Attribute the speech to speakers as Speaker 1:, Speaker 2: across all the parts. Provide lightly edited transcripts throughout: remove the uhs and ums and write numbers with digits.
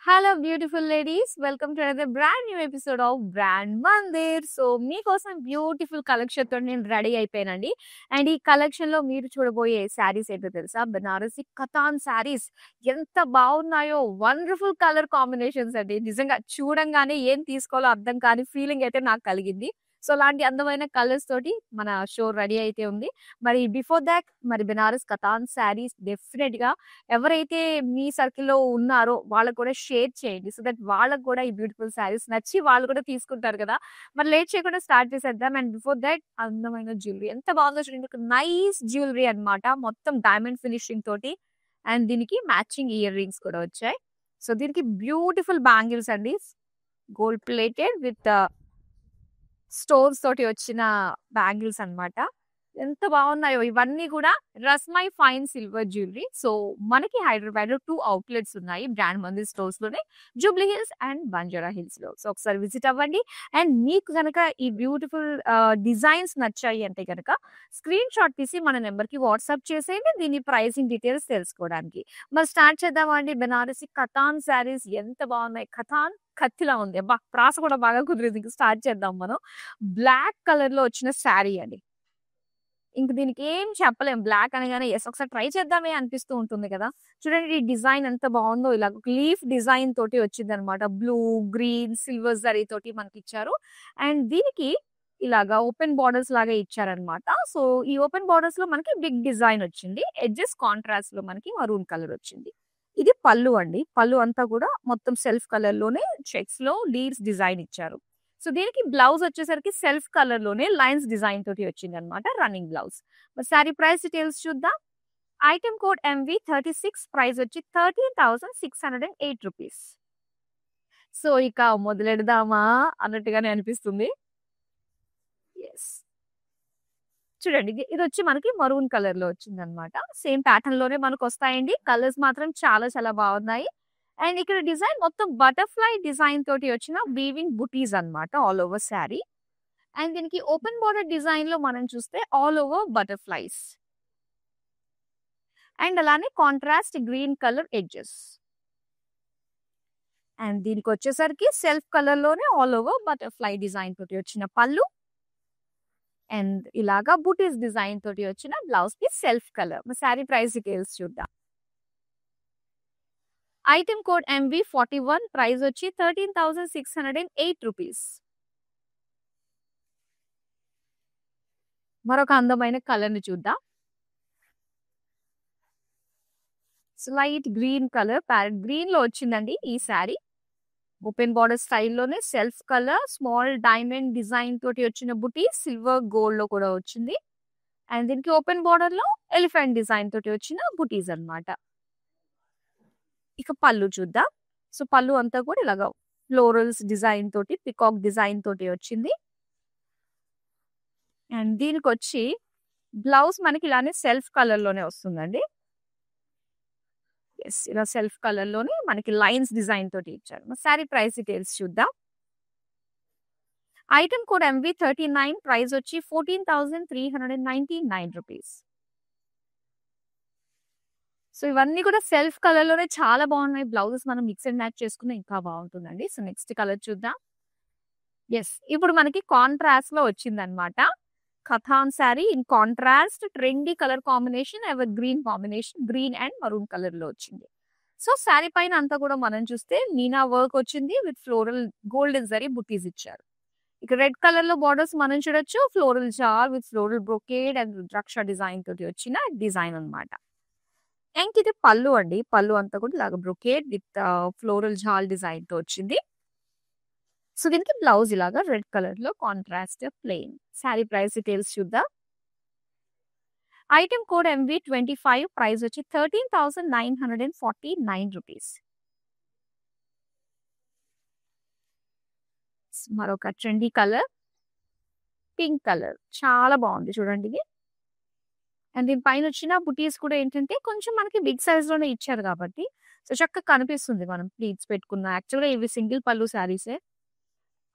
Speaker 1: Hello beautiful ladies, welcome to another brand new episode of brand Mandir. So మీకోసం beautiful collection తో నేను ready అయిపోయానండి. And ఈ collection లో మీరు చూడబోయే శారీస్ ఏంటో తెలుసా? బనారసి కథాన్ శారీస్ ఎంత బాగున్నాయో, వండర్ఫుల్ కలర్ కాంబినేషన్స్ అండి. నిజంగా చూడంగానే ఏం తీసుకోవాలో అర్థం కాని ఫీలింగ్ అయితే నాకు కలిగింది. సో అలాంటి అందమైన కలర్స్ తోటి మన షో రెడీ అయితే ఉంది. మరి బిఫోర్ దాట్, మరి బెనారస్ కథాన్ శారీస్ డెఫినెట్ గా ఎవరైతే మీ సర్కిల్‌లో ఉన్నారో వాళ్ళకి కూడా షేర్ చేయండి. సో దట్ వాళ్ళకి కూడా ఈ బ్యూటిఫుల్ శారీస్ నచ్చి వాళ్ళు కూడా తీసుకుంటారు కదా! మరి లేట్ చేయకుండా స్టార్ట్ చేసేద్దాం. అండ్ బిఫోర్ దట్, అందమైన జ్యువెలరీ ఎంత బాగుందో చూడండి. ఒక నైస్ జ్యువెలరీ అన్నమాట. మొత్తం డైమండ్ ఫినిషింగ్ తోటి అండ్ దీనికి మ్యాచింగ్ ఇయర్ రింగ్స్ కూడా వచ్చాయి. సో దీనికి బ్యూటిఫుల్ బ్యాంగిల్స్ అండి. గోల్డ్ ప్లేటెడ్ విత్ స్టోన్స్ తోటి వచ్చిన బ్యాంగిల్స్ అన్నమాట. ఎంత బాగున్నాయో ఇవన్నీ కూడా రస్మై ఫైన్ సిల్వర్ జ్యువెలరీ. సో మనకి హైదరాబాద్ లో 2 అవుట్లెట్స్ ఉన్నాయి బ్రాండ్ మందిర్ స్టోర్స్ లోనే, Jubilee hills and Banjara hills లో. సో ఒకసారి విజిట్ అవ్వండి. అండ్ మీకు కనుక ఈ బ్యూటిఫుల్ డిజైన్స్ నచ్చాయి అంటే కనుక స్క్రీన్ షాట్ తీసి మన నెంబర్ కి వాట్సాప్ చేసేయండి, దీని ప్రైసింగ్ డీటెయిల్స్ తెలుసుకోవడానికి. మరి స్టార్ట్ చేద్దామండి. బెనారసి కథాన్ శారీస్ ఎంత బాగున్నాయి. కథాన్ కత్తిలా ఉంది. అబ్బా, ప్రాస కూడా బాగా కుదిరింది. ఇంక స్టార్ట్ చేద్దాం మనం. బ్లాక్ కలర్ లో వచ్చిన శారీ అండి. ఇంక దీనికి ఏం చెప్పలేం. బ్లాక్ అనగానే యెస్ ఒకసారి ట్రై చేద్దామే అనిపిస్తూ ఉంటుంది కదా! చూడండి ఈ డిజైన్ ఎంత బాగుందో. ఇలా లీఫ్ డిజైన్ తోటి వచ్చిందనమాట. బ్లూ, గ్రీన్, సిల్వర్ జరీ తోటి మనకిచ్చారు. అండ్ దీనికి ఇలాగా ఓపెన్ బోర్డర్స్ లాగా ఇచ్చారనమాట. సో ఈ ఓపెన్ బోర్డర్స్ లో మనకి బిగ్ డిజైన్ వచ్చింది. ఎడ్జెస్ కాంట్రాస్ట్ లో మనకి మరూన్ కలర్ వచ్చింది. ఇది పళ్ళు అండి. పళ్ళు అంతా కూడా మొత్తం సెల్ఫ్ కలర్ లోనే చెక్స్ లో లీవ్స్ డిజైన్ ఇచ్చారు. సో దీనికి బ్లౌజ్ వచ్చేసరికి సెల్ఫ్ కలర్ లోనే లైన్స్ డిజైన్ తోటి వచ్చిందనమాట. Running blouse. మరి సారీ ప్రైస్ డీటెయిల్స్ చూద్దాం. ఐటెం కోడ్ MV36, ప్రైస్ వచ్చి 13,608 రూపీస్. సో ఇక మొదలెడదామా అన్నట్టుగానే అనిపిస్తుంది. ఎస్, చూడండి ఇది వచ్చి మనకి మరూన్ కలర్ లో వచ్చిందనమాట. సేమ్ ప్యాటర్న్ లోనే మనకు వస్తాయండి. కలర్స్ మాత్రం చాలా చాలా బాగున్నాయి. అండ్ ఇక్కడ డిజైన్ మొత్తం బటర్ఫ్లై డిజైన్ తోటి వచ్చిన వీవింగ్ బుటీస్ అన్నమాట ఆల్ ఓవర్ శారీ. అండ్ దీనికి ఓపెన్ బోర్డర్ డిజైన్ లో మనం చూస్తే ఆల్ ఓవర్ బటర్ఫ్లైస్ అండ్ అలానే contrast green colour edges. And దీనికి వచ్చేసరికి సెల్ఫ్ కలర్ లోనే ఆల్ ఓవర్ బటర్ఫ్లై డిజైన్ తోటి వచ్చిన పళ్ళు అండ్ ఇలాగా బుటీస్ డిజైన్ తోటి వచ్చిన బ్లౌజ్ కి self colour. Sari price details చూద్దాం. ఐటెం కోడ్ MV41, ప్రైస్ వచ్చి 13,608 రూపీస్. మరొక అందమైన కలర్ ని చూద్దాం. Slight green colour, parrot green లో వచ్చిందండి ఈ శారీ. ఓపెన్ బార్డర్ స్టైల్లోనే self colour, small diamond design తోటి వచ్చిన బుటీ సిల్వర్ గోల్డ్ లో కూడా వచ్చింది. అండ్ దీనికి ఓపెన్ బార్డర్ లో ఎలిఫెంట్ డిజైన్ తోటి వచ్చిన బుటీస్ అన్నమాట. ఇక పళ్ళు చూద్దాం. సో పళ్ళు అంతా కూడా ఇలాగా ఫ్లోరల్స్ డిజైన్ తోటి, పికాక్ డిజైన్ తోటి వచ్చింది. అండ్ దీనికి వచ్చి బ్లౌజ్ మనకి ఇలానే సెల్ఫ్ కలర్ లోనే వస్తుందండి. ఎస్, ఇలా సెల్ఫ్ కలర్ లోనే మనకి లైన్స్ డిజైన్ తోటి ఇచ్చారు. శారీ ప్రైస్ డీటెయిల్స్ చూద్దాం. ఐటెం కోడ్ MV39, ప్రైస్ వచ్చి 14,399 రూపీస్. సో ఇవన్నీ కూడా సెల్ఫ్ కలర్ లోనే చాలా బాగున్నాయి. బ్లౌజెస్ మనం మిక్స్ అండ్ మ్యాచ్ చేసుకున్న ఇంకా బాగుంటుందండి. సో నెక్స్ట్ కలర్ చూద్దాం. ఎస్, ఇప్పుడు మనకి కాంట్రాస్ట్ లో వచ్చిందనమాట. Katan sari in contrast trendy colour combination, evergreen combination, green and maroon colour లో వచ్చింది. సో శారీ పైన అంతా కూడా మనం చూస్తే మీనా వర్క్ వచ్చింది with floral golden zari butis ఇచ్చారు. ఇక రెడ్ కలర్ లో బార్డర్స్ మనం చూడొచ్చు. ఫ్లోరల్ జార్ with floral brocade and rudraksha design తోటి వచ్చిన డిజైన్ అన్నమాట. ఇంక ఇది పళ్ళు అండి. పళ్ళు అంతా కూడా ఇలాగ brocade with floral jaal design తో వచ్చింది. సో దీనికి బ్లౌజ్ ఇలాగా రెడ్ కలర్ లో contrast plain. Sari price details చూద్దాం. ఐటెం కోడ్ MV25, ప్రైస్ వచ్చి 13,949 రూపీస్. మరొక ట్రెండీ కలర్ పింక్ కలర్, చాలా బాగుంది చూడండి ఇది. అండ్ దీని పైన వచ్చిన బుటీస్ కూడా ఏంటంటే కొంచెం మనకి బిగ్ సైజ్ లోనే ఇచ్చారు కాబట్టి సో చక్కగా కనిపిస్తుంది మనం ప్లీట్స్ పెట్టుకున్న. యాక్చువల్గా ఇవి సింగిల్ పళ్ళు శారీసే.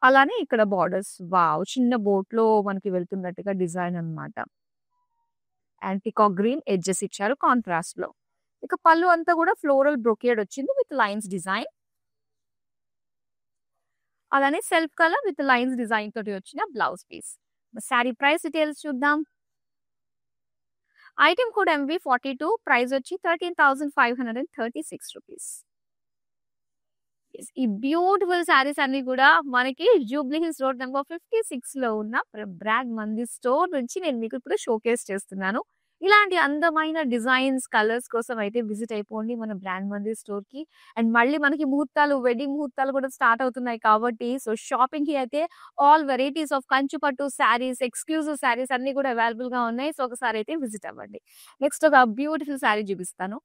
Speaker 1: అలానే ఇక్కడ బార్డర్స్ వావ్, చిన్న బోట్ లో మనకి వెళ్తున్నట్టుగా డిజైన్ అన్నమాట. అండ్ పికాక్ గ్రీన్ ఎడ్జెస్ ఇచ్చారు కాంట్రాస్ట్ లో. ఇక పళ్ళు అంతా కూడా ఫ్లోరల్ బ్రొకేడ్ వచ్చింది విత్ లైన్స్ డిజైన్. అలానే self colour with lines design తోటి వచ్చిన blouse piece. Sari price details చూద్దాం. ఐటమ్ కోడ్ MV42, ప్రైస్ వచ్చి 13,536 రూపీస్. ఈ బ్యూటిఫుల్ శారీస్ అన్ని కూడా మనకి జూబ్లీ హిల్స్ రోడ్ నెంబర్ 56 లో ఉన్న బ్రాండ్ మందిర్ స్టోర్ నుంచి నేను మీకు ఇప్పుడు షోకేస్ చేస్తున్నాను. ఇలాంటి అందమైన డిజైన్స్, కలర్స్ కోసం అయితే విజిట్ అయిపోండి మన బ్రాండ్ మందిర్ స్టోర్ కి. అండ్ మళ్ళీ మనకి ముహూర్తాలు, వెడ్డింగ్ ముహూర్తాలు కూడా స్టార్ట్ అవుతున్నాయి కాబట్టి సో షాపింగ్ కి అయితే ఆల్ వెరైటీస్ ఆఫ్ కంచు పట్టు శారీస్, ఎక్స్క్లూజివ్ శారీస్ అన్ని కూడా అవైలబుల్ గా ఉన్నాయి. సో ఒకసారి అయితే విజిట్ అవ్వండి. నెక్స్ట్ ఒక బ్యూటిఫుల్ శారీ చూపిస్తాను.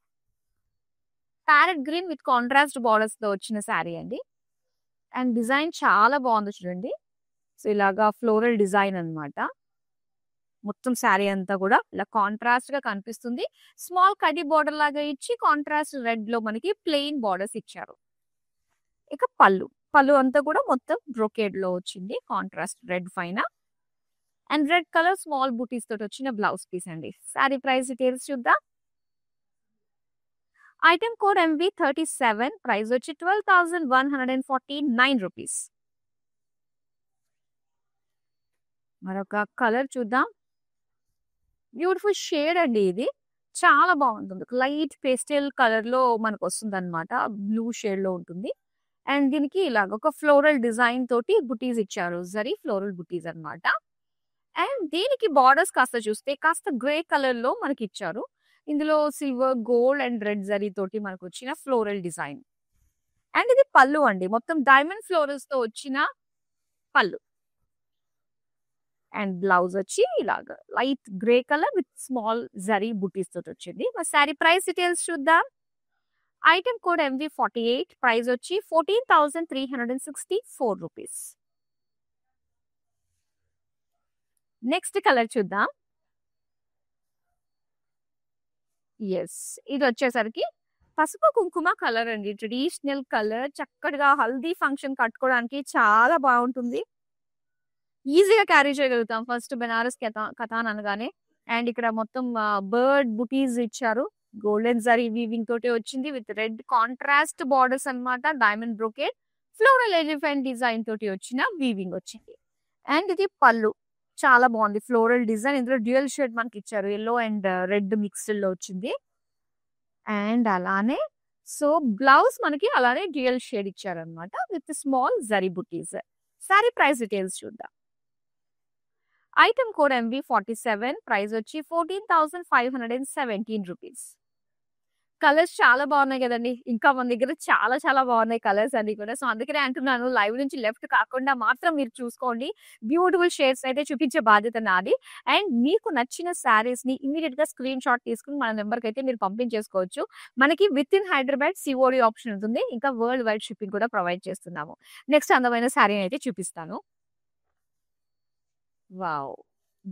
Speaker 1: Parrot green with contrast borders తో వచ్చిన శారీ అండి. అండ్ డిజైన్ చాలా బాగుంది చూడండి. సో ఇలాగా ఫ్లోరల్ డిజైన్ అన్నమాట. మొత్తం శారీ అంతా కూడా ఇలా కాంట్రాస్ట్ గా కనిపిస్తుంది. స్మాల్ కడ్డీ బార్డర్ లాగా ఇచ్చి కాంట్రాస్ట్ రెడ్ లో మనకి ప్లెయిన్ బార్డర్స్ ఇచ్చారు. ఇక పళ్ళు అంతా కూడా మొత్తం బ్రొకేడ్ లో వచ్చింది కాంట్రాస్ట్ రెడ్ పైన. అండ్ రెడ్ కలర్ స్మాల్ బూటీస్ తోటి వచ్చిన బ్లౌజ్ పీస్ అండి. శారీ ప్రైస్ డీటెయిల్స్ చూద్దాం. ఐటమ్ కోడ్ MV37, ప్రైస్ వచ్చి 12,149 రూపీస్. మరొక కలర్ చూద్దాం. బ్యూటిఫుల్ షేడ్ అండి ఇది. చాలా బాగుంటుంది. లైట్ పేస్టల్ కలర్ లో మనకు వస్తుంది అనమాట. బ్లూ షేడ్ లో ఉంటుంది. అండ్ దీనికి ఇలాగ ఒక ఫ్లోరల్ డిజైన్ తోటి బుటీస్ ఇచ్చారు. జరీ ఫ్లోరల్ బుటీస్ అన్నమాట. అండ్ దీనికి బార్డర్స్ కాస్త చూస్తే కాస్త గ్రే కలర్ లో మనకి ఇచ్చారు. ఇందులో silver, gold and red zari తోటి మనకు వచ్చిన ఫ్లోరల్ డిజైన్. అండ్ ఇది పళ్ళు అండి. మొత్తం డైమండ్ ఫ్లోరల్స్ తో వచ్చిన పళ్ళు. అండ్ బ్లౌజ్ వచ్చి ఇలాగ light grey colour with small zari butis తోటి వచ్చింది. మరి శారీ ప్రైస్ డీటెయిల్స్ చూద్దాం. ఐటమ్ కోడ్ MV48, ప్రైస్ వచ్చి 14,364 రూపీస్. నెక్స్ట్ కలర్ చూద్దాం. ఎస్, ఇది వచ్చేసరికి పసుపు కుంకుమ కలర్ అండి. ట్రెడిషనల్ కలర్, చక్కగా హల్దీ ఫంక్షన్ కట్టుకోవడానికి చాలా బాగుంటుంది. ఈజీగా క్యారీ చేయగలుగుతాం. ఫస్ట్ బెనారస్ కథాన్ అనగానే. అండ్ ఇక్కడ మొత్తం బర్డ్ బుటీస్ ఇచ్చారు. గోల్డెన్ జరీ వీవింగ్ తోటి వచ్చింది విత్ రెడ్ కాంట్రాస్ట్ బార్డర్స్ అన్నమాట. Diamond brocade floral elephant design తోటి వచ్చిన వీవింగ్ వచ్చింది. అండ్ ఇది పళ్ళు చాలా బాగుంది. Floral design. ఇందులో డ్యూయల్ షేడ్ మనకి ఇచ్చారు. ఎల్లో అండ్ రెడ్ మిక్స్డ్ లో వచ్చింది. అండ్ అలానే సో బ్లౌజ్ మనకి అలానే డ్యూయల్ షేడ్ ఇచ్చారనమాట with small zari buttis. Sorry price details చూద్దాం. ఐటమ్ కోడ్ MV47, ప్రైస్ వచ్చి 14,517 రూపీస్. కలర్స్ చాలా బాగున్నాయి కదండి. ఇంకా మన దగ్గర చాలా చాలా బాగున్నాయి కలర్స్ అన్ని కూడా. సో అందుకనే అంటున్నాను, లైవ్ నుంచి లెఫ్ట్ కాకుండా మాత్రం మీరు చూసుకోండి. బ్యూటిఫుల్ షేడ్స్ అయితే చూపించే బాధ్యత నాది. అండ్ మీకు నచ్చిన శారీస్ ని ఇమీడియట్ గా స్క్రీన్ షాట్ తీసుకుని మన నెంబర్కి అయితే మీరు పంపించేసుకోవచ్చు. మనకి with in Hyderabad COD option ఉంటుంది. ఇంకా వరల్డ్ వైడ్ షిప్పింగ్ కూడా ప్రొవైడ్ చేస్తున్నాము. నెక్స్ట్ అందమైన శారీ అయితే చూపిస్తాను. Wow,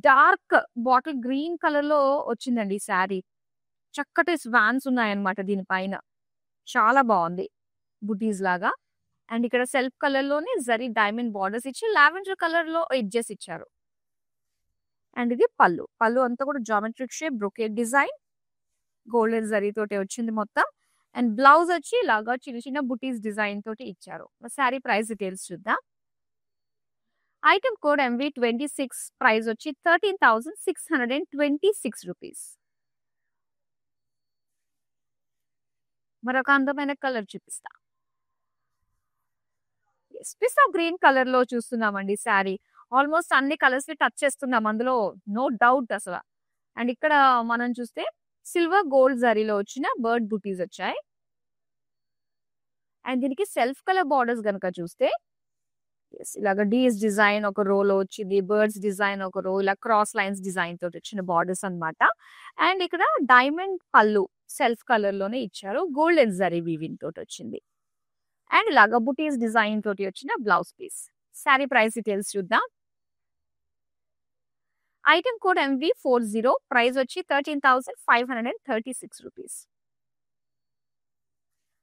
Speaker 1: dark bottle green colour లో వచ్చిందండి ఈ శారీ. చక్కటి స్వాన్స్ ఉన్నాయన్నమాట దీనిపైన. చాలా బాగుంది బుటీస్ లాగా. అండ్ ఇక్కడ సెల్ఫ్ కలర్ లోనే జరీ డైమండ్ బార్డర్స్ ఇచ్చి లావెండర్ కలర్ లో ఎడ్జెస్ ఇచ్చారు. అండ్ ఇది పళ్ళు అంతా కూడా geometric shape brocade design golden zari తోటి వచ్చింది మొత్తం. అండ్ బ్లౌజ్ వచ్చి ఇలాగా చిన్న చిన్న బుటీస్ డిజైన్ తోటి ఇచ్చారు. శారీ ప్రైస్ డీటెయిల్స్ చూద్దాం. ఐటమ్ కోడ్ MV26, ప్రైస్ వచ్చి 13,626 రూపీస్. మరొక అందమైన కలర్ చూపిస్తా. పిస్తా గ్రీన్ కలర్ లో చూస్తున్నామండి శారీ. ఆల్మోస్ట్ అన్ని కలర్స్ ని టచ్ చేస్తున్నాం అందులో, నో డౌట్ అసలు. అండ్ ఇక్కడ మనం చూస్తే సిల్వర్ గోల్డ్ జరీలో వచ్చిన బర్డ్ బుటీస్ వచ్చాయి. అండ్ దీనికి సెల్ఫ్ కలర్ బార్డర్స్ కనుక చూస్తే ఇలాగ డీస్ డిజైన్ ఒక రోలో వచ్చింది. బర్డ్స్ డిజైన్ ఒక రో, ఇలా క్రాస్ లైన్స్ డిజైన్ తోటి వచ్చిన బార్డర్స్ అన్నమాట. అండ్ ఇక్కడ డైమండ్ పళ్ళు సెల్ఫ్ కలర్ లోనే ఇచ్చారు. గోల్డెన్ జరీ వీవింగ్ తోటి వచ్చింది. అండ్ ఇలాగ బుటీస్ డిజైన్ తోటి వచ్చిన blouse piece. Sari price details చూద్దాం. ఐటమ్ కోడ్ MV40, ప్రైస్ వచ్చి 13,536 రూపీస్.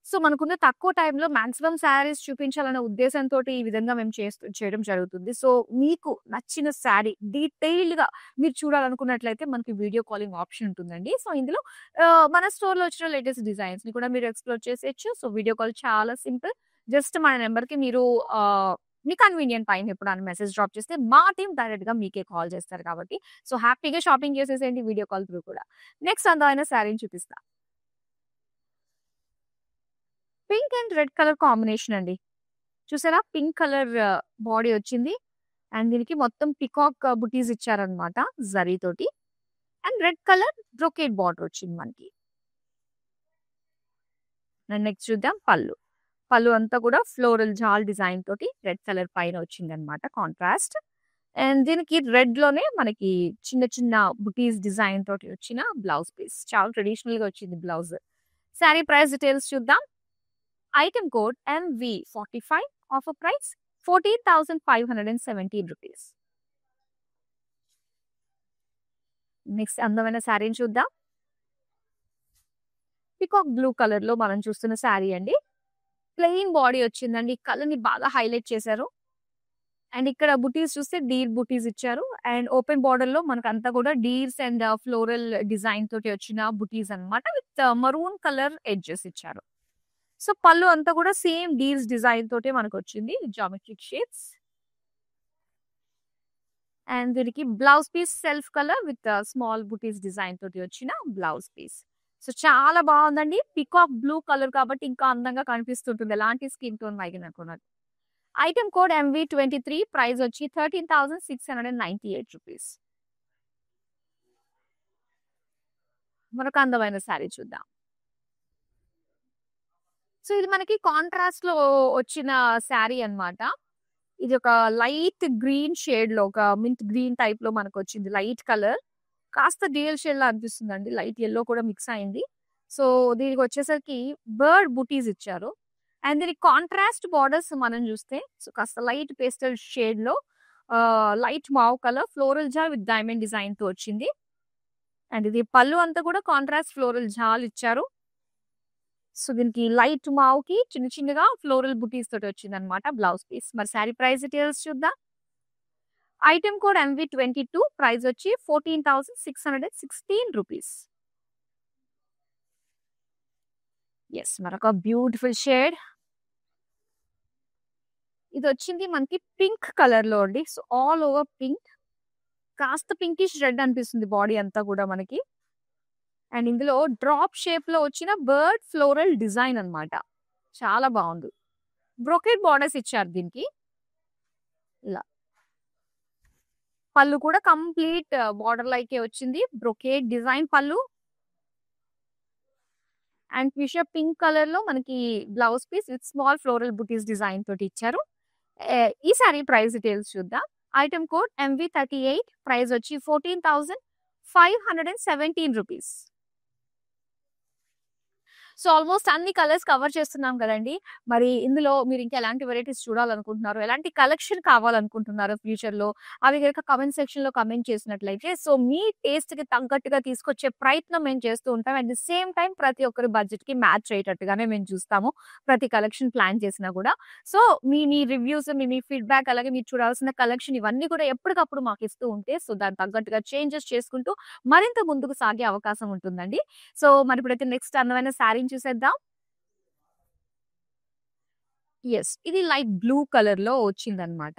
Speaker 1: సో, మనకున్న తక్కువ టైంలో మాక్సిమం శారీస్ చూపించాలనే ఉద్దేశంతోటి ఈ విధంగా మేము చేయడం జరుగుతుంది. సో, మీకు నచ్చిన శారీ డీటెయిల్డ్‌గా మీరు చూడాలనుకున్నట్లయితే మనకి వీడియో కాలింగ్ ఆప్షన్ ఉంటుందండి. సో, ఇందులో మన స్టోర్‌లో వచ్చిన లేటెస్ట్ డిజైన్స్‌ని కూడా మీరు ఎక్స్‌ప్లోర్ చేసేయొచ్చు. సో, వీడియో కాల్ చాలా సింపుల్. జస్ట్ మన నంబర్‌కి మీరు మీ కన్వీనియంట్ టైమ్ ఎప్పుడైనా మెసేజ్ డ్రాప్ చేస్తే మా టీమ్ డైరెక్ట్‌గా మీకే కాల్ చేస్తారు కాబట్టి, సో, హ్యాపీగా షాపింగ్ చేసేసేయండి వీడియో కాల్ త్రూ కూడా. నెక్స్ట్ అందమైన శారీని చూపిస్తా. Pink and red colour combination అండి. చూసారా? పింక్ కలర్ బాడీ వచ్చింది. అండ్ దీనికి మొత్తం పికాక్ బుటీస్ ఇచ్చారనమాట జరీతోటి. And red colour brocade border వచ్చింది మనకి. అండ్ నెక్స్ట్ చూద్దాం పళ్ళు. పళ్ళు అంతా కూడా ఫ్లోరల్ జాల్ డిజైన్ తోటి రెడ్ కలర్ పైన వచ్చిందనమాట కాంట్రాస్ట్. అండ్ దీనికి రెడ్ లోనే మనకి చిన్న చిన్న బుటీస్ డిజైన్ తోటి వచ్చిన బ్లౌజ్ పీస్. చాలా ట్రెడిషనల్ గా వచ్చింది బ్లౌజ్. శారీ ప్రైస్ డీటెయిల్స్ చూద్దాం. Item code MV45, offer price 14,517 rupees. Next అందమైన శారీని చూద్దాం. పికాక్ బ్లూ కలర్ లో మనం చూస్తున్న శారీ అండి. ప్లెయిన్ బాడీ వచ్చిందండి. కలర్ ని బాగా హైలైట్ చేశారు. అండ్ ఇక్కడ బుటీస్ చూస్తే డీర్ బుటీస్ ఇచ్చారు. అండ్ ఓపెన్ బార్డర్ లో మనకంతా కూడా డీర్స్ అండ్ ఫ్లోరల్ డిజైన్ తోటి వచ్చిన బుటీస్ అన్నమాట. విత్ మరూన్ కలర్ ఎడ్జెస్ ఇచ్చారు. సో, పళ్ళు అంతా కూడా సేమ్ డీర్స్ డిజైన్ తోటే మనకొచ్చింది. Geometric shapes. అండ్ దీనికి blouse piece self colour with small butis design తోటి వచ్చిన బ్లౌజ్ పీస్. సో, చాలా బాగుందండి. పికాక్ బ్లూ కలర్ కాబట్టి ఇంకా అందంగా కనిపిస్తుంటుంది. ఎలాంటి స్కిన్ టోన్ మైగ్నకున్నది. ఐటెమ్ కోడ్ MV23, ప్రైస్ వచ్చి 13,698 రూపీస్. మరొక అందమైన శారీ చూద్దాం. సో, ఇది మనకి కాంట్రాస్ట్ లో వచ్చిన శారీ అన్నమాట. ఇది ఒక లైట్ గ్రీన్ షేడ్ లో ఒక మింట్ గ్రీన్ టైప్ లో మనకు వచ్చింది. లైట్ కలర్ కాస్త డ్యూయల్ షేడ్ లా అనిపిస్తుందండి. లైట్ యెల్లో కూడా మిక్స్ అయింది. సో, దీనికి వచ్చేసరికి బర్డ్ బుటీస్ ఇచ్చారు. అండ్ దీనికి కాంట్రాస్ట్ బార్డర్స్ మనం చూస్తే సో, కాస్త లైట్ పేస్టల్ షేడ్ లో light mauve colour floral jaal with diamond design తో వచ్చింది. అండ్ ఇది పళ్ళు అంతా కూడా కాంట్రాస్ట్ ఫ్లోరల్ జాల్ ఇచ్చారు. సో, దీనికి లైట్ మావ్ కి చిన్న చిన్నగా ఫ్లోరల్ బుటీస్ తోటి వచ్చిందనమాట బ్లౌజ్ పీస్. మరి శారీ ప్రైస్ డీటెయిల్స్ చూద్దాం. ఐటెమ్ కోడ్ MV22, ప్రైస్ వచ్చి 14,616 రూపీస్. ఎస్, మరొక బ్యూటిఫుల్ షేడ్. ఇది వచ్చింది మనకి పింక్ కలర్ లో అండి. So, all over pink. కాస్త పింకిష్ రెడ్ అనిపిస్తుంది బాడీ అంతా కూడా మనకి. అండ్ ఇందులో డ్రాప్ షేప్ లో వచ్చిన బర్డ్ ఫ్లోరల్ డిజైన్ అన్నమాట. చాలా బాగుంది. బ్రొకెట్ బార్డర్స్ ఇచ్చారు దీనికి. ఇలా పళ్ళు కూడా కంప్లీట్ బార్డర్ లైకే వచ్చింది. బ్రొకేట్ డిజైన్ పళ్ళు. అండ్ ఫిష్ పింక్ కలర్ లో మనకి blouse piece with small floral butis design తోటి ఇచ్చారు. ఈ సారీ ప్రైస్ డీటెయిల్స్ చూద్దాం. ఐటమ్ కోడ్ MV38, ప్రైస్ వచ్చి 14,517 రూపీస్. సో, ఆల్మోస్ట్ అన్ని కలర్స్ కవర్ చేస్తున్నాం కదండి. మరి ఇందులో మీరు ఇంకా ఎలాంటి వెరైటీస్ చూడాలనుకుంటున్నారు, ఎలాంటి కలెక్షన్ కావాలనుకుంటున్నారో ఫ్యూచర్‌లో అవి గనుక కామెంట్ సెక్షన్‌లో కామెంట్ చేసినట్లయితే సో, మీ టేస్ట్‌కి తగ్గట్టుగా తీసుకొచ్చే ప్రయత్నం మేము చేస్తూ ఉంటాం. అట్ ది సేమ్ టైమ్ ప్రతి ఒక్కరి బడ్జెట్‌కి మ్యాచ్ అయ్యేటట్టుగానే మేము చూస్తాము. ప్రతి కలెక్షన్ ప్లాన్ చేసినా కూడా. సో, మీ రివ్యూస్, మీ ఫీడ్‌బ్యాక్ అలాగే మీరు చూడాల్సిన కలెక్షన్ ఇవన్నీ కూడా ఎప్పటికప్పుడు మాకు ఇస్తూ ఉంటే సో, దానికి తగ్గట్టుగా చేంజెస్ చేసుకుంటూ మరింత ముందుకు సాగే అవకాశం ఉంటుందండి. సో, మరి ఇప్పుడైతే నెక్స్ట్ అందమైన శారీని చూసేద్దాం. యెస్, ఇది లైట్ బ్లూ కలర్ లో వచ్చిందనమాట.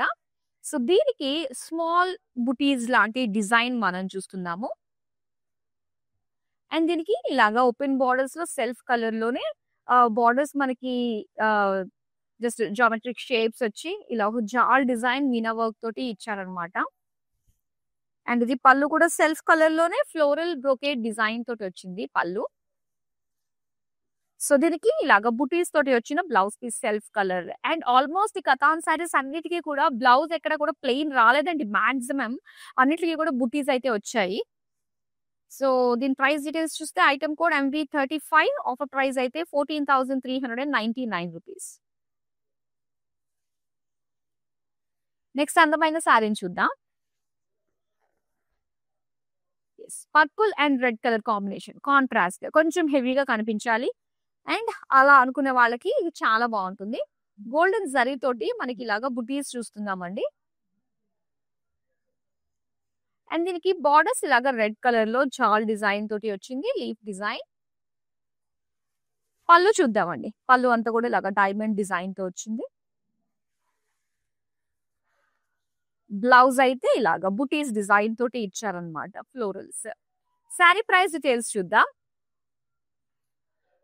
Speaker 1: సో, దీనికి స్మాల్ బుటీస్ లాంటి డిజైన్ మనం చూస్తున్నాము. అండ్ దీనికి ఇలాగా ఓపెన్ బార్డర్స్ లో సెల్ఫ్ కలర్ లోనే బార్డర్స్ మనకి జస్ట్ జామెట్రిక్ షేప్స్ వచ్చి ఇలా ఒక జాల్ డిజైన్ మీనా వర్క్ తోటి ఇచ్చారనమాట. అండ్ ఇది పళ్ళు కూడా సెల్ఫ్ కలర్ లోనే ఫ్లోరల్ బ్రోకేట్ డిజైన్ తోటి వచ్చింది పళ్ళు. సో, దీనికి ఇలాగ బుటీస్ తోటి వచ్చిన blouse piece self colour. And almost ఈ కథాన్ సారీస్ అన్నిటికీ కూడా బ్లౌజ్ ఎక్కడ కూడా ప్లెయిన్ రాలేదండి. మాక్సిమం అన్నిటికీ కూడా బుటీస్ అయితే వచ్చాయి. సో, దీని ప్రైస్ డీటెయిల్స్ చూస్తే item code MV35, offer price అయితే 14,399 రూపీస్. నెక్స్ట్ అందమైన శారీని చూద్దాం. Purple and red colour combination contrast కొంచెం హెవీగా కనిపించాలి. అండ్ అలా అనుకునే వాళ్ళకి ఇది చాలా బాగుంటుంది. గోల్డెన్ జరీ తోటి మనకి ఇలాగా బుటీస్ చూస్తున్నామండి. అండ్ దీనికి బార్డర్స్ ఇలాగా రెడ్ కలర్ లో జాల్ డిజైన్ తోటి వచ్చింది, లీఫ్ డిజైన్. పళ్ళు చూద్దామండి. పళ్ళు అంతా కూడా ఇలాగా డైమండ్ డిజైన్ తో వచ్చింది. బ్లౌజ్ అయితే ఇలాగా బుటీస్ డిజైన్ తోటి ఇచ్చారనమాట, ఫ్లోరల్స్. శారీ ప్రైస్ డీటెయిల్స్ చూద్దాం.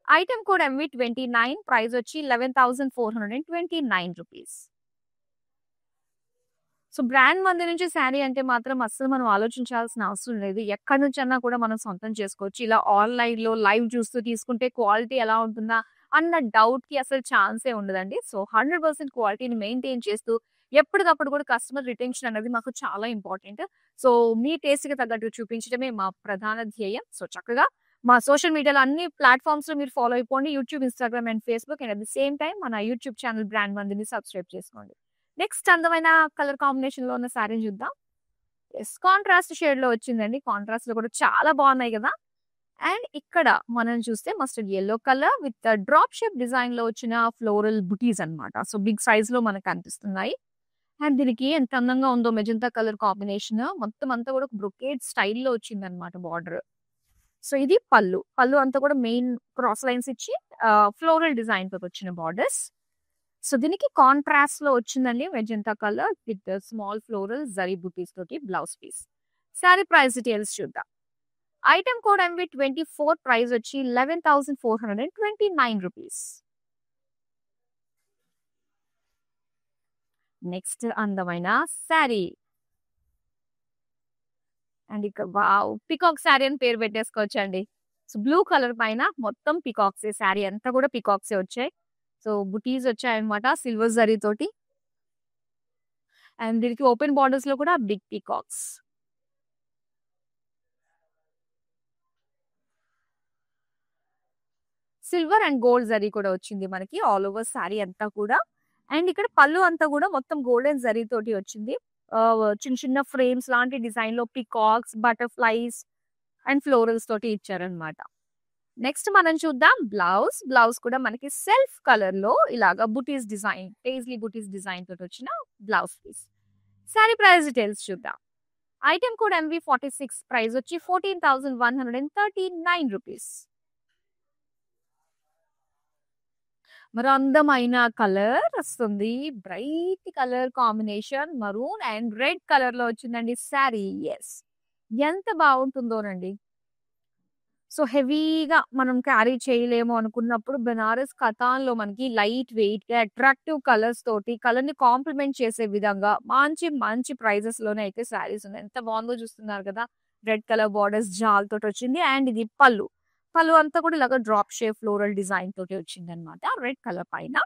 Speaker 1: ఐటమ్ కోడ్ MV29, ప్రైస్ వచ్చి 11,429 రూపీస్. సో బ్రాండ్ మంది నుంచి శారీ అంటే మాత్రం అస్సలు మనం ఆలోచించాల్సిన అవసరం లేదు. ఎక్కడి నుంచన్నా కూడా మనం సొంతం చేసుకోవచ్చు. ఇలా ఆన్‌లైన్ లో లైవ్ చూస్తూ తీసుకుంటే క్వాలిటీ ఎలా ఉంటుందా అన్న డౌట్ కి అసలు ఛాన్సే ఉండదండి. సో 100% క్వాలిటీని మెయింటైన్ చేస్తూ ఎప్పటికప్పుడు కూడా కస్టమర్ రిటెన్షన్ అనేది మాకు చాలా ఇంపార్టెంట్. సో మీ టేస్ట్ కి తగ్గట్టు చూపించడమే మా ప్రధాన ధ్యేయం. సో చక్కగా మా సోషల్ మీడియాలో అన్ని ప్లాట్‌ఫార్మ్స్ లో మీరు ఫాలో అయిపోండి. YouTube, Instagram and Facebook. And at the same time మన యూట్యూబ్ ఛానల్ బ్రాండ్ మందిని సబ్స్క్రైబ్ చేసుకోండి. నెక్స్ట్ అందమైన కలర్ కాంబినేషన్ లో ఉన్న శారీని చూద్దాం. యెస్, కాంట్రాస్ట్ షేడ్ లో వచ్చిందండి. కాంట్రాస్ట్ లో కూడా చాలా బాగున్నాయి కదా. అండ్ ఇక్కడ మనం చూస్తే mustard yellow colour with drop shape design లో వచ్చిన ఫ్లోరల్ బుటీస్ అన్నమాట. సో బిగ్ సైజ్ లో మనకు కనిపిస్తున్నాయి. అండ్ దీనికి ఎంత అందంగా ఉందో మెజంతా కలర్ కాంబినేషన్. మొత్తం అంతా కూడా బ్రొకేడ్ స్టైల్లో వచ్చింది అనమాట బార్డర్. సో ఇది పళ్ళు. పళ్ళు అంతా కూడా మెయిన్ క్రాస్ లైన్స్ ఇచ్చి ఫ్లోరల్ డిజైన్ తో వచ్చిన బార్డర్స్. సో దీనికి కాంట్రాస్ట్ లో వచ్చిందండి magenta colour with small floral zari butis తోటి blouse piece. Sari price details చూద్దాం. ఐటమ్ కోడ్ MV24, ప్రైస్ వచ్చి 11,429 రూపీస్. నెక్స్ట్ అందమైన శారీ. అండ్ ఇక్కడ వావ్, పికాక్ శారీ అని పేరు పెట్టేసుకోవచ్చు అండి. సో బ్లూ కలర్ పైన మొత్తం పికాక్స్, శారీ అంతా కూడా పికాక్స్ వచ్చాయి. సో బుటీస్ వచ్చాయన్నమాట సిల్వర్ జరీ తోటి. అండ్ దీనికి ఓపెన్ బార్డర్స్ లో కూడా big peacocks. Silver and gold zari కూడా వచ్చింది మనకి ఆల్ ఓవర్ శారీ అంతా కూడా. అండ్ ఇక్కడ పళ్ళు అంతా కూడా మొత్తం గోల్డెన్ జరీ తోటి వచ్చింది. చిన్న చిన్న ఫ్రేమ్స్ లాంటి డిజైన్ లో పికాక్స్, బటర్ఫ్లైస్ అండ్ ఫ్లోరల్స్ తోటి ఇచ్చారనమాట. నెక్స్ట్ మనం చూద్దాం బ్లౌజ్. బ్లౌజ్ కూడా మనకి సెల్ఫ్ కలర్ లో ఇలాగా బుటీస్ డిజైన్, పేజ్లీ బుటీస్ డిజైన్ తోటి వచ్చిన blouse piece. Sari price details చూద్దాం. ఐటమ్ కోడ్ MV46, ప్రైస్ వచ్చి 14,139 రూపీస్. మరి అందమైన కలర్ వస్తుంది. Bright colour combination maroon and red colour లో వచ్చిందండి శారీ. ఎస్, ఎంత బాగుంటుందోనండి. సో హెవీగా మనం క్యారీ చేయలేము అనుకున్నప్పుడు బెనారస్ కథాన్ లో మనకి లైట్ వెయిట్ గా అట్రాక్టివ్ కలర్స్ తోటి కలర్ ని కాంప్లిమెంట్ చేసే విధంగా మంచి మంచి ప్రైజెస్ లోనే అయితే శారీస్ ఉన్నాయి. ఎంత బాగుందో చూస్తున్నారు కదా. రెడ్ కలర్ బార్డర్స్ జాల్ తోటి వచ్చింది. అండ్ ఇది పళ్ళు. పళ్ళు అంతా కూడా ఇలాగ డ్రాప్ షేప్ ఫ్లోరల్ డిజైన్ తోటి వచ్చింది అనమాట రెడ్ కలర్ పైన.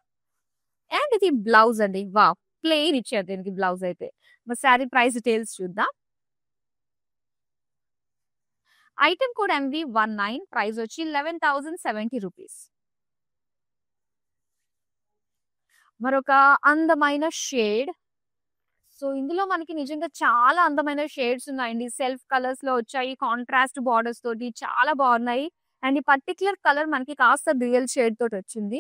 Speaker 1: అండ్ ఇది బ్లౌజ్ అండి. వా, ప్లెయిన్ ఇచ్చారు దీనికి బ్లౌజ్ అయితే. మరి శారీ ప్రైస్ డీటెయిల్స్ చూద్దాం. ఐటమ్ కోడ్ MV19, ప్రైస్ వచ్చి 11,070 రూపీస్. మరొక అందమైన షేడ్. సో ఇందులో మనకి నిజంగా చాలా అందమైన షేడ్స్ ఉన్నాయండి. సెల్ఫ్ కలర్స్ లో వచ్చాయి, కాంట్రాస్ట్ బార్డర్స్ తోటి చాలా బాగున్నాయి. అండ్ ఈ పర్టికులర్ కలర్ మనకి కాస్త రియల్ షేడ్ తోటి వచ్చింది.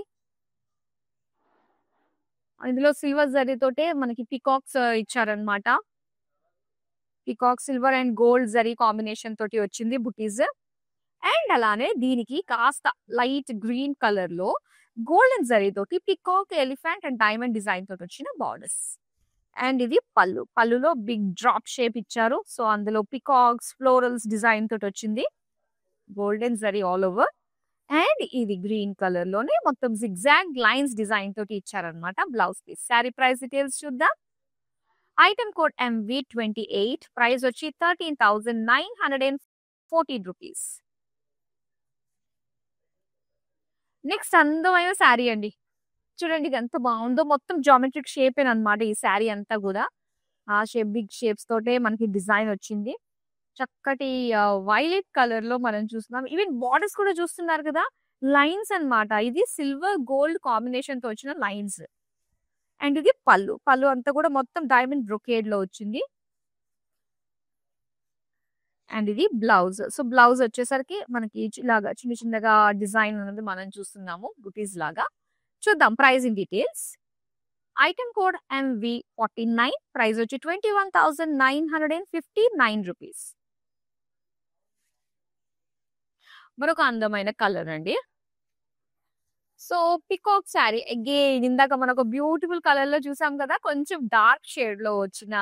Speaker 1: ఇందులో సిల్వర్ జరీ తోటే మనకి పికాక్స్ ఇచ్చారనమాట. Peacock silver and gold zari combination తోటి వచ్చింది బుటీస్. అండ్ అలానే దీనికి కాస్త లైట్ గ్రీన్ కలర్ లో గోల్డెన్ జరీ తోటి peacock, elephant and diamond design తోటి వచ్చిన బార్డర్స్. అండ్ ఇది పళ్ళు. పళ్ళులో బిగ్ డ్రాప్ షేప్ ఇచ్చారు. సో అందులో పికాక్స్, ఫ్లోరల్స్ డిజైన్ తోటి వచ్చింది, golden zari all over. And ఇది గ్రీన్ కలర్ లోనే మొత్తం జిగ్జాగ్ లైన్స్ డిజైన్ తోటి ఇచ్చారనమాట blouse piece. Sari price details చూద్దాం. ఐటమ్ కోడ్ MV28, ప్రైస్ వచ్చి 13,914 రూపీస్. నెక్స్ట్ అందమైన శారీ అండి. చూడండి ఇది ఎంత బాగుందో. మొత్తం జామెట్రిక్ షేప్ అనమాట ఈ శారీ అంతా కూడా. ఆ షేప్, బిగ్ షేప్స్ తోటే మనకి డిజైన్ వచ్చింది. చక్కటి వైలెట్ కలర్ లో మనం చూస్తున్నాం. ఈవెన్ బార్డర్స్ కూడా చూస్తున్నారు కదా, లైన్స్ అన్నమాట. ఇది సిల్వర్ గోల్డ్ కాంబినేషన్ తో వచ్చిన లైన్స్. అండ్ ఇది పళ్ళు. పళ్ళు అంతా కూడా మొత్తం డైమండ్ బ్రొకేడ్ లో వచ్చింది. అండ్ ఇది బ్లౌజ్. సో, బ్లౌజ్ వచ్చేసరికి మనకి ఇలాగా చిన్న చిన్నగా డిజైన్ అనేది మనం చూస్తున్నాము బుటీస్ లాగా. చూద్దాం pricing details. Item code MV49 price వచ్చి 21,959 రూపీస్. మరొక అందమైన కలర్ అండి. సో, పికాక్ శారీ అగైన్ ఇందాక మనకు బ్యూటిఫుల్ కలర్‌లో చూసాం కదా! కొంచెం డార్క్ షేడ్‌లో వచ్చిన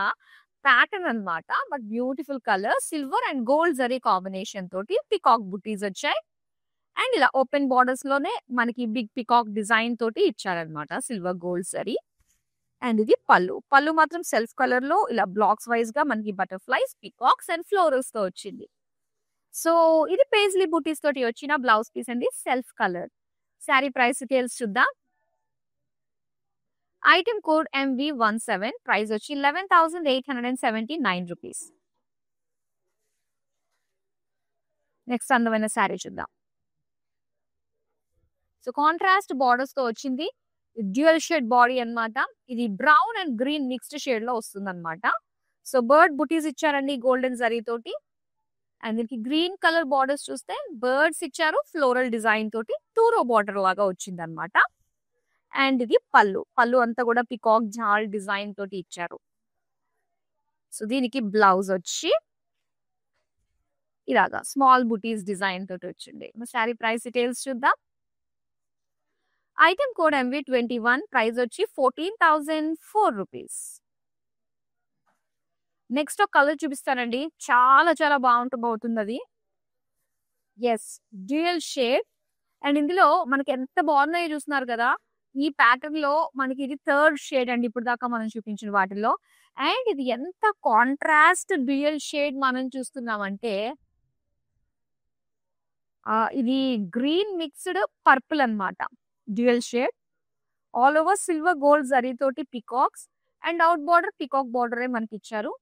Speaker 1: ప్యాటర్న్ అన్నమాట. But beautiful colour silver and gold zari combination తోటి పికాక్ బుటీస్ వచ్చాయి. అండ్ ఇలా ఓపెన్ బోర్డర్స్‌లోనే మనకి బిగ్ పికాక్ డిజైన్ తోటి ఇచ్చారన్నమాట. Silver gold zari. అండ్ ఇది పళ్ళు. పళ్ళు మాత్రం సెల్ఫ్ కలర్‌లో ఇలా బ్లాక్స్ వైస్‌గా మనకి బటర్‌ఫ్లైస్, పికాక్స్ అండ్ ఫ్లోరల్స్‌తో వచ్చింది. సో, ఇది పేజ్లీ బుటీస్ తోటి వచ్చిన బ్లౌజ్ పీస్ అండి. Self colour. Sari price details చూద్దాం. ఐటెమ్ కోడ్ MV17 ప్రైస్ వచ్చి 11,879 రూపీస్. నెక్స్ట్ అందమైన శారీ చూద్దాం. సో, కాంట్రాస్ట్ బోర్డర్స్ తో వచ్చింది. డ్యూయల్ షేడ్ బాడీ అన్నమాట. ఇది brown and green mixed shade లో వస్తుందన్నమాట. సో, బర్డ్ బుటీస్ ఇచ్చారండి గోల్డెన్ జరీ తోటి. అండ్ దీనికి గ్రీన్ కలర్ బార్డర్స్ చూస్తే బర్డ్స్ ఇచ్చారు. ఫ్లోరల్ డిజైన్ తోటి 2 రో బార్డర్ లాగా వచ్చిందన్నమాట. అండ్ ఇది పళ్ళు. పళ్ళు అంతా కూడా పికాక్ జాల్ డిజైన్ తోటి ఇచ్చారు. సో, దీనికి బ్లౌజ్ వచ్చి ఇలాగా స్మాల్ బుటీస్ డిజైన్ తోటి వచ్చింది. శారీ ప్రైస్ డీటెయిల్స్ చూద్దాం. ఐటెమ్ కోడ్ MV21 ప్రైస్ వచ్చి 14,004 రూపీస్. నెక్స్ట్ ఒక కలర్ చూపిస్తానండి. చాలా చాలా బాగుంటుంది అది. Yes, dual shade. అండ్ ఇందులో మనకి ఎంత బాగున్నాయో చూస్తున్నారు కదా! ఈ ప్యాటర్న్ లో మనకి ఇది థర్డ్ షేడ్ అండి ఇప్పుడు దాకా మనం చూపించిన వాటిలో. అండ్ ఇది ఎంత కాంట్రాస్ట్ డ్యూయల్ షేడ్ మనం చూస్తున్నామంటే ఇది గ్రీన్ మిక్స్డ్ పర్పుల్ అన్నమాట. Dual shade. All over silver gold zari తోటి peacocks and out border peacock బార్డరే మనకి ఇచ్చారు.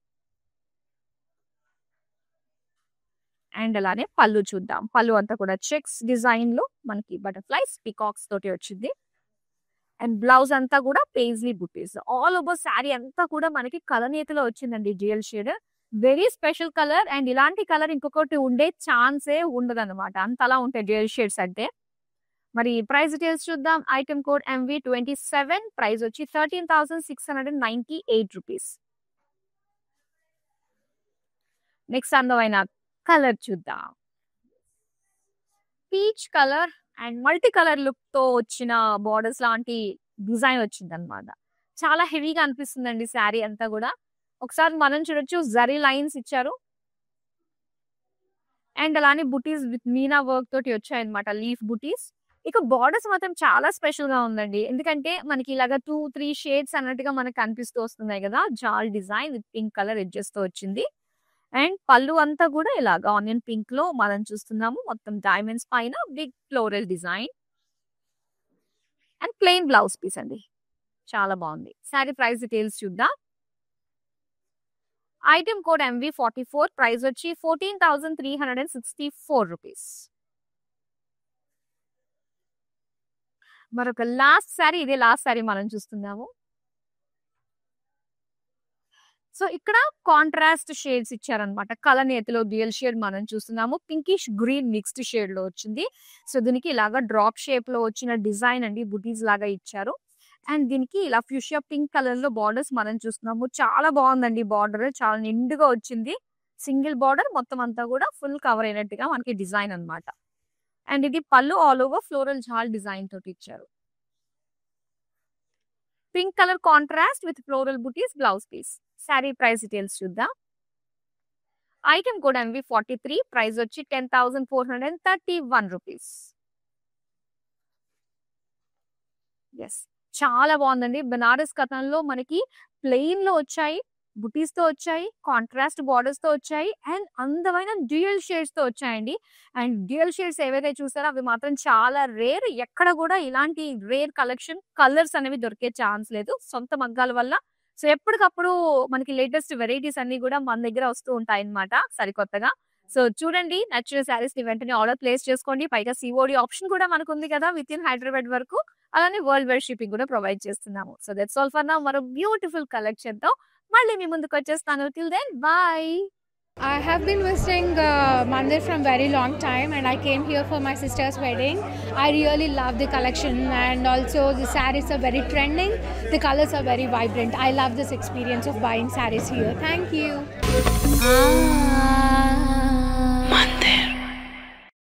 Speaker 1: అండ్ అలానే పళ్ళు చూద్దాం. పళ్ళు అంతా కూడా చెక్స్ డిజైన్ లో మనకి బటర్ఫ్లైస్, పికాక్స్ తోటి వచ్చింది. అండ్ బ్లౌజ్ అంతా కూడా పేజ్లీ బుటీస్. ఆల్ ఓవర్ శారీ అంతా కూడా మనకి కలనేతలో వచ్చిందండి dual shade. Very special colour. And ఇలాంటి కలర్ ఇంకొకటి ఉండే ఛాన్సే ఉండదన్నమాట. అంతలా ఉంటాయి డ్యూయల్ షేడ్స్ అంటే. మరి ప్రైస్ డీటెయిల్స్ చూద్దాం. ఐటెమ్ కోడ్ MV27 ప్రైస్ వచ్చి 13,698 రూపీస్. నెక్స్ట్ అందమైన కలర్ చూద్దాం. Peach colour and multi colour look తో వచ్చిన బోర్డర్స్ లాంటి డిజైన్ వచ్చిందన్నమాట. చాలా హెవీగా అనిపిస్తుందండి శారీ అంతా కూడా. ఒకసారి మనం చూడొచ్చు జరీ లైన్స్ ఇచ్చారు. అండ్ అలానే బుటీస్ విత్ మీనా వర్క్ తోటి వచ్చాయన్నమాట. లీఫ్ బుటీస్. ఇక బోర్డర్స్ మాత్రం చాలా స్పెషల్ గా ఉందండి. ఎందుకంటే మనకి ఇలాగా 2, 3 షేడ్స్ అన్నట్టుగా మనకు కనిపిస్తూ వస్తున్నాయి కదా! Jaal design with pink colour edges తో వచ్చింది. అండ్ పళ్ళు అంతా కూడా ఇలాగ ఆనియన్ పింక్ లో మనం చూస్తున్నాము. మొత్తం డైమండ్స్ పైన big floral design. And plain blouse piece అండి. చాలా బాగుంది. శారీ ప్రైస్ డీటెయిల్స్ చూద్దాం. ఐటెమ్ కోడ్ MV44 ప్రైస్ వచ్చి 14,364 రూపీస్. మరొక లాస్ట్ శారీ. ఇదే లాస్ట్ శారీ మనం చూస్తున్నాము. సో, ఇక్కడ కాంట్రాస్ట్ షేడ్స్ ఇచ్చారన్నమాట. కలనేతలో డ్యూయల్ షేడ్ మనం చూస్తున్నాము. పింకిష్ గ్రీన్ మిక్స్డ్ షేడ్ లో వచ్చింది. సో, దీనికి ఇలాగా డ్రాప్ షేప్ లో వచ్చిన డిజైన్ అండి. బుటీస్ లాగా ఇచ్చారు. అండ్ దీనికి ఇలా ఫ్యూషియా పింక్ కలర్ లో బార్డర్స్ మనం చూస్తున్నాము. చాలా బాగుందండి బార్డర్. చాలా నిండుగా వచ్చింది. సింగిల్ బార్డర్ మొత్తం అంతా కూడా ఫుల్ కవర్ అయినట్టుగా మనకి డిజైన్ అన్నమాట. అండ్ ఇది pallu all over floral jaal design తోటి ఇచ్చారు. Pink colour contrast with floral butis blouse piece. Sari price details చూద్దాం. ఐటెమ్ కోడ్ MV43 ప్రైస్ వచ్చి 10,431 రూపీస్. ఎస్, చాలా బాగుందండి. బనారస్ కథన్లో మనకి ప్లెయిన్ లో వచ్చాయి, బుటీస్ తో వచ్చాయి, కాంట్రాస్ట్ బార్డర్స్ తో వచ్చాయి. అండ్ అందమైన డ్యూయల్ షేడ్స్ తో వచ్చాయండి. అండ్ డ్యూయల్ షేడ్స్ ఏవైతే చూసారో అవి మాత్రం చాలా రేర్. ఎక్కడ కూడా ఇలాంటి రేర్ కలెక్షన్ కలర్స్ అనేవి దొరికే ఛాన్స్ లేదు సొంత మగ్గాల వల్ల. సో, ఎప్పటికప్పుడు మనకి లేటెస్ట్ వెరైటీస్ అన్ని కూడా మన దగ్గర వస్తూ ఉంటాయి అన్నమాట సరికొత్తగా. సో, చూడండి, నచ్చిన శారీస్ ని వెంటనే ఆర్డర్ ప్లేస్ చేసుకోండి. పైగా COD ఆప్షన్ కూడా మనకు ఉంది కదా విత్ ఇన్ హైదరాబాద్ వరకు. అలానే వరల్డ్ వైడ్ షిప్పింగ్ కూడా ప్రొవైడ్ చేస్తున్నాము. So, that's all for now. మరో బ్యూటిఫుల్ కలెక్షన్ తో మళ్ళీ మీ ముందుకు వచ్చేస్తాను. Till then bye.
Speaker 2: I have been visiting Mandir from very long time, and I came here for my sister's wedding. I really love the collection, and also the sarees are very trending. The colors are very vibrant. I love this experience of buying sarees here. Thank you. Mandir.